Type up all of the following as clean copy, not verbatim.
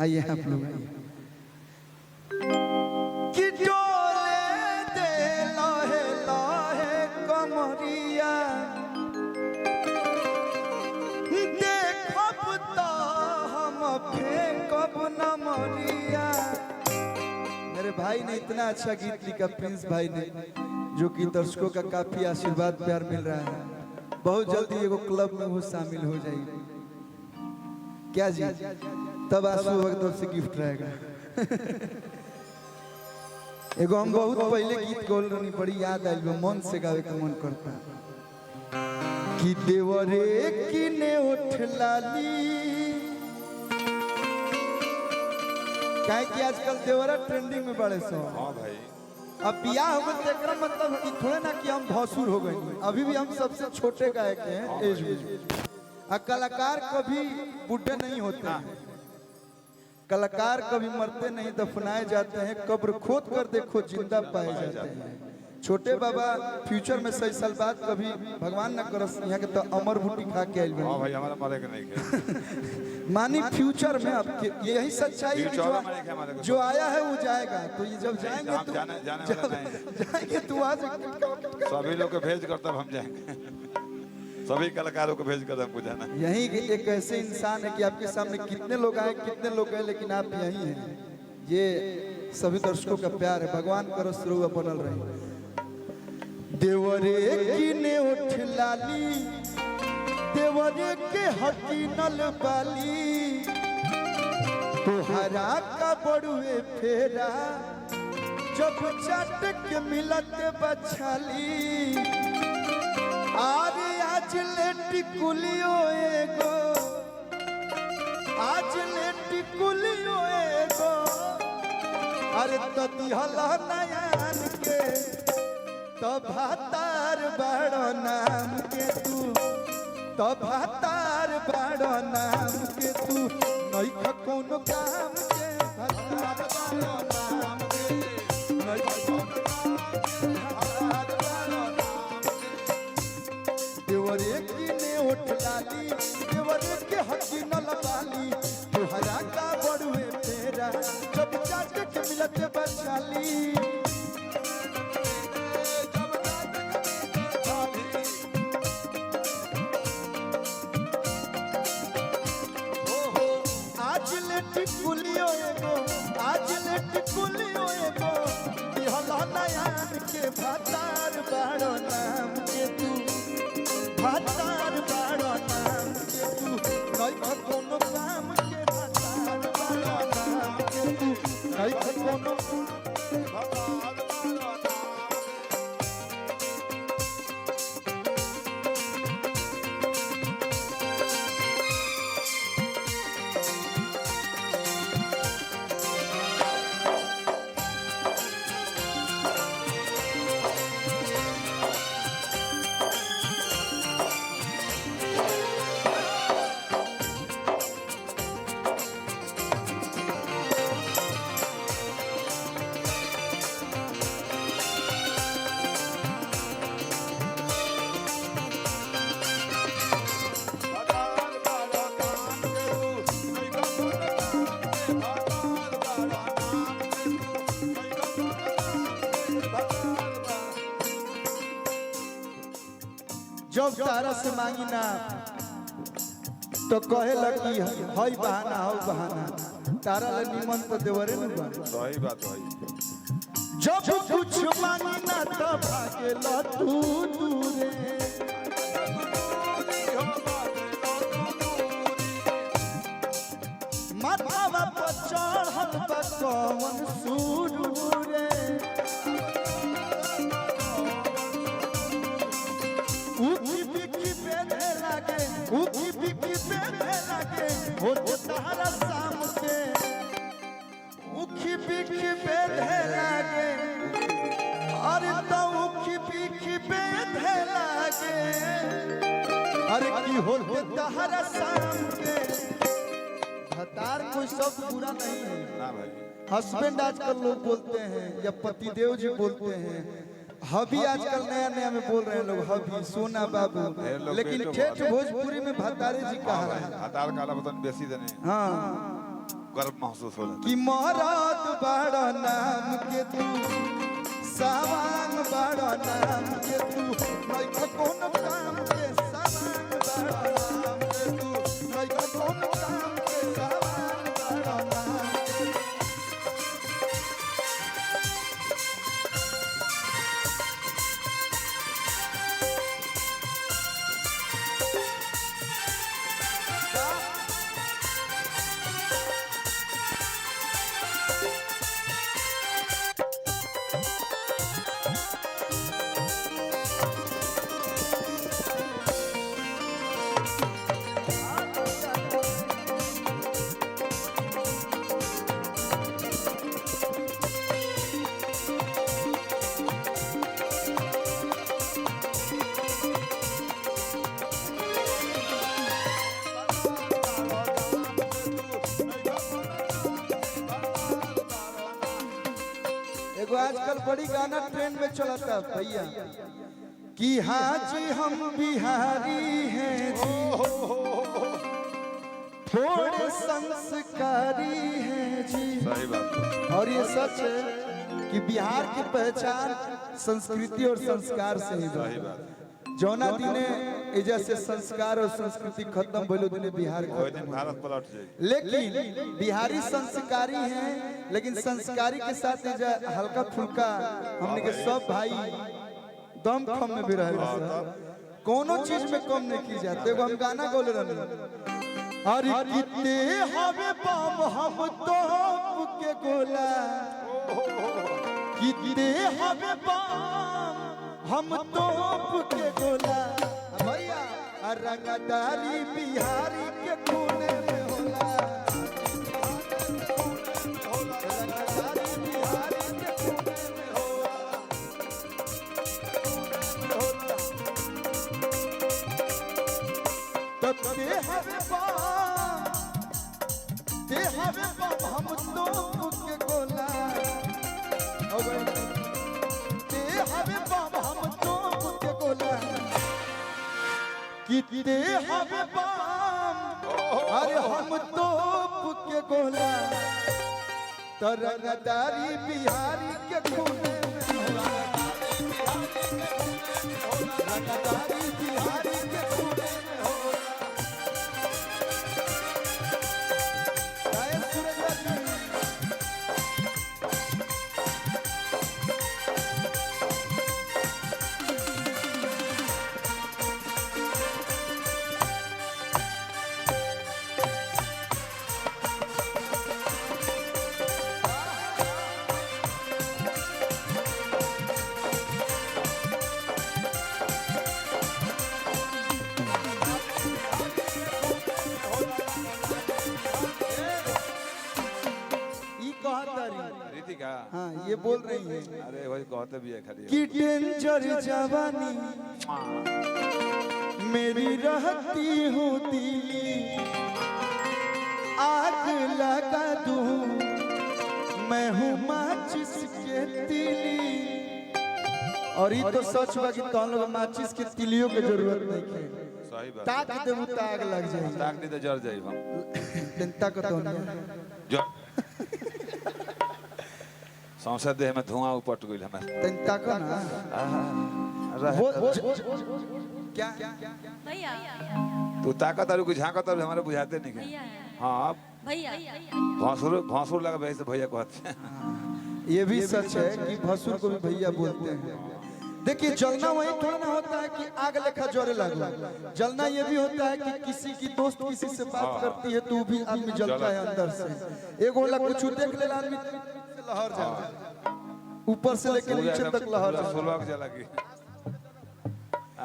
आइए आप लोग कि डोले दे लहे लहे कमरिया देखब तो हम फेंकब न मरिया। मेरे भाई ने इतना अच्छा गीत लिखा, प्रिंस भाई ने, जो कि दर्शकों का काफी आशीर्वाद प्यार मिल रहा है। बहुत जल्दी एगो क्लब में वो शामिल हो जाएगी। क्या जी, तब आंसू वक्त से गिफ्ट रहेगा। एगो हम बहुत पहले गीत गोल रही, बड़ी याद आई, मन से गावे का मन करता कि देवरे किने उठ लाली। काहे कि आजकल देवरा ट्रेंडिंग में बड़े सो। हाँ भाई, अब बियाह हो गए तेरा मतलब कि थोड़े ना कि हम भौसुर हो गए, अभी भी हम सबसे छोटे गायक हैं एज में। कलाकार कभी बूढ़े नहीं होते हैं, कलाकार कभी मरते नहीं, दफनाए जाते हैं, कब्र खोद कर देखो जिंदा पाए जाते हैं। छोटे बाबा फ्यूचर में 100 साल बाद कभी भगवान न करस यहाँ के तो अमर बूटी खा के आइल हाँ भाई, हमारा मरे के नहीं के। मानी फ्यूचर में अब यही सच्चाई है कि जो आया है वो जाएगा। तो ये जब जाएंगे तो जाएंगे तो आज सभी लोग को भेज कर तब हम जाएंगे। सभी कलाकारों को भेज कर हमको जाना। यही एक ऐसे इंसान है कि आपके सामने कितने लोग आए कितने लोग गए, लेकिन आप यही हैं। ये सभी दर्शकों का प्यार है। भगवान करो शुरू बनल रहे। देवरे किने उठ लाली, देवरे के हकीनल बाली, तुहरा का बड़ुए फेरा जब चाट के मिलत बछाली। आरे आज लेटी कुलियो एगो, आज लेटी कुलियो एगो, अरे तो दिहला नयन के तो भातार बड़ो नाम के तू, तो भातार बड़ो नाम के तू, नहीं कोनो काम के भातार बड़ो नाम के, नहीं कोनो काम के भातार बड़ो नाम के। देवरे किने उठ लाली, देवरे के हकी न लगाली, तुहरा का बड़ुए तेरा जब चाट के मिलत बचाली। कुलियो एगो, आज लेट कुलियो एगो, दिहला नयन के भातार बड़ो नाम के तू, भातार बड़ो नाम के तू, नहीं कोनो काम के भातार बड़ो नाम के तू, नहीं कोनो भातार बड़ो नाम। जब तारा से मांगी ना तो कहे लगी हई बहाना हौ बहाना, तारा ले निमन तो देवरे न बा। सही बात भाई। जब कुछ मांगी ना तो भागे ला तू दूरे, माथावा पर चढ़ल बा कौन सूरूरे। उखी बिखी बेधे लागे, उखी बिखी बेधे लागे, हो तारा शाम के उखी बिखी बेधे लागे, अरे तो उखी बिखी बेधे लागे, अरे की हो तारा शाम के। भतार कोई शब्द बुरा नहीं है ना भाई। हस्बैंड आजकल लोग बोलते हैं या पतिदेव जी बोलते हैं, हबी आजकल नया नया में बोल रहे हैं लोग, हबी सोना बाबू, लेकिन ठेठ भोजपुरी में भतारे जी कहा रहा है। हतार काला बतन बेसी देने। हाँ गर्व महसूस होला कि मरद बड़ा नाम के तू सावांग बड़ा नाम के तू लइका कौन काम के सावांग बड़ा नाम के तू लइका कौन काम के सावांग बड़ा नाम के एगो आजकल बड़ी गाना ट्रेंड में चलता भैया कि हाँ जी हम बिहारी हैं थोड़े संस्कारी हैं जी। सही बात और ये सच है कि बिहार की पहचान संस्कृति और संस्कार से ही सही है। बात जौना दिने एजा से संस्कार और संस्कृति खत्म भइलो दिने बिहार कोई खत्म दिन भारत पलट जाए लेकिन बिहारी संस्कारी हैं लेकिन संस्कारी के साथ एजा हल्का फुल्का हमने के सब भाई दम खम में भी रहे कोनो चीज में कम नहीं की जाते। एगो हम गाना गोले रहने अरे कितने हमें बम हम तोप के गोला कितने हमें बम हम तोप के गोला भैया रंगदारी बिहारी के कोने में होला रंगदारी बिहारी के कोने में होला तो ते हवे बम हम तोप के गोला ते हवे बम हम तोप के गोला कितने हवे बम अरे हम तोप के गोला तरंगदारी बिहारी के खूने में होला रंगदारी बिहारी के खूने में होला। जय सुरेंद्र जी रीतिका हाँ ये बोल रही है अरे वही कहते भी है खाली कि डेंजर जवानी मेरी रहती होती आग लगा दूं मैं हूँ माचिस के तिली। और ये तो सच बा कि तुम लोग माचिस के तिलियों की जरूरत नहीं है सही बात ताक देबू तो आग लग जाए ताक नहीं तो जर जाई हम ताक तो जो संसद देह में धुआं उपट गइल हमें ताक ना क्या भैया तू ताकत और झांकत और हमारे बुझाते नहीं भैया है हाँ भैया भौसुर लगा वैसे भैया कहते हैं ये भी सच है कि भसुर को भी भैया बोलते हैं। देखिए जलना वही थोड़ा ना होता है कि आग लेखा जोरे लगा जलना ये भी होता है कि किसी की दोस्त किसी से बात करती है तो भी आदमी जलता है अंदर से। एक गोला कुछ देख ले आदमी लहर जाता है ऊपर से लेकर नीचे तक लहर जाता है। सुलग जला की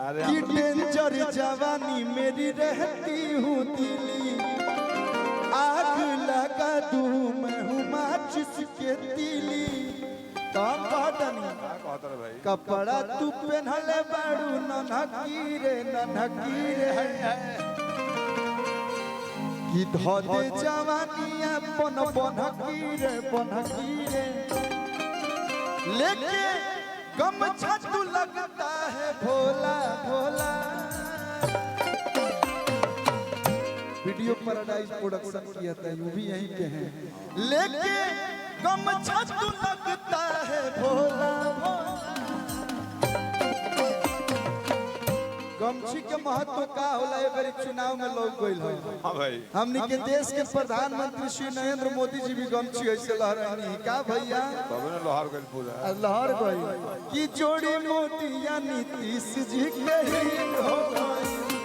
अरे कि डेंजर जवानी मेरी रहती हूँ दिली आग लगा दूं मैं हूँ माचिस के तिली। काम कहतनी कहता रे भाई कपड़ा तू पहनले बाड़ू ननकी रे कि धो दे जवानिया बनकी रे लेके गमछा तू लगता है Bhola Bhola video paradise production किया था, वो भी यहीं के हैं। लेके गमछा तू लगता है भोला भोला। गमछी के महत्व का होला ए बेरी चुनाव में लोग गइल हो। हां भाई हमनी के देश के प्रधानमंत्री श्री नरेंद्र मोदी जी भी गमछी ऐसे लहरानी का भैया तब ने लोहार गइल पूरा लहर गई कि जोड़ी मोतिया नीतीश जी के ही हो गई।